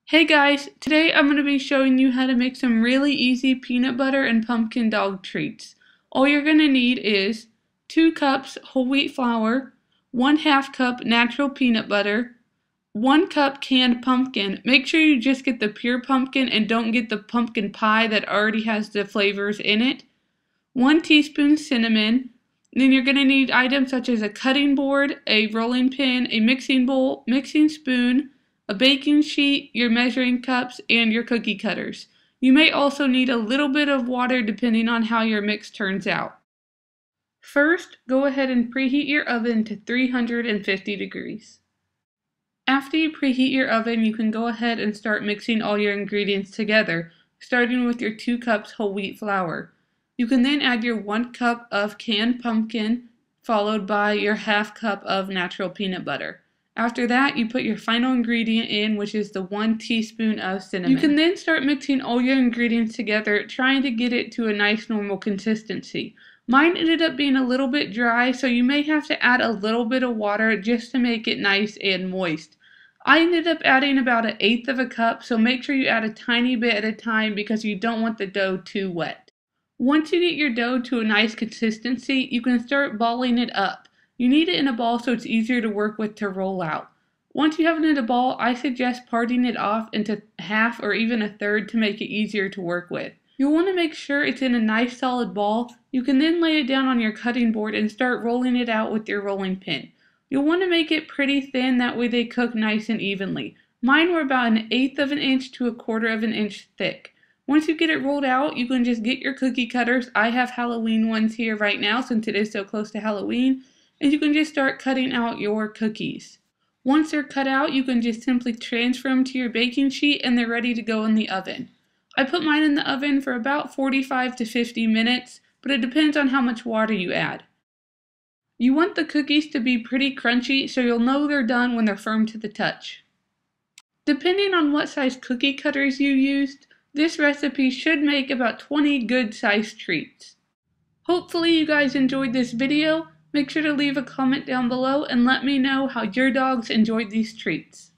Hey guys, today I'm going to be showing you how to make some really easy peanut butter and pumpkin dog treats. All you're going to need is 2 cups whole wheat flour, 1/2 cup natural peanut butter, 1 cup canned pumpkin. Make sure you just get the pure pumpkin and don't get the pumpkin pie that already has the flavors in it, 1 teaspoon cinnamon. Then you're going to need items such as a cutting board, a rolling pin, a mixing bowl, mixing spoon, a baking sheet, your measuring cups, and your cookie cutters. You may also need a little bit of water depending on how your mix turns out. First, go ahead and preheat your oven to 350 degrees. After you preheat your oven, you can go ahead and start mixing all your ingredients together, starting with your 2 cups whole wheat flour. You can then add your 1 cup of canned pumpkin, followed by your 1/2 cup of natural peanut butter. After that, you put your final ingredient in, which is the 1 teaspoon of cinnamon. You can then start mixing all your ingredients together, trying to get it to a nice normal consistency. Mine ended up being a little bit dry, so you may have to add a little bit of water just to make it nice and moist. I ended up adding about 1/8 of a cup, so make sure you add a tiny bit at a time because you don't want the dough too wet. Once you get your dough to a nice consistency, you can start balling it up. You need it in a ball so it's easier to work with to roll out. Once you have it in a ball, I suggest parting it off into half or even a third to make it easier to work with. You'll want to make sure it's in a nice solid ball. You can then lay it down on your cutting board and start rolling it out with your rolling pin. You'll want to make it pretty thin, that way they cook nice and evenly. Mine were about 1/8 of an inch to 1/4 of an inch thick. Once you get it rolled out, you can just get your cookie cutters. I have Halloween ones here right now since it is so close to Halloween. And you can just start cutting out your cookies. Once they're cut out, you can just simply transfer them to your baking sheet and they're ready to go in the oven. I put mine in the oven for about 45 to 50 minutes, but it depends on how much water you add. You want the cookies to be pretty crunchy, so you'll know they're done when they're firm to the touch. Depending on what size cookie cutters you used, this recipe should make about 20 good-sized treats. Hopefully you guys enjoyed this video. Make sure to leave a comment down below and let me know how your dogs enjoyed these treats.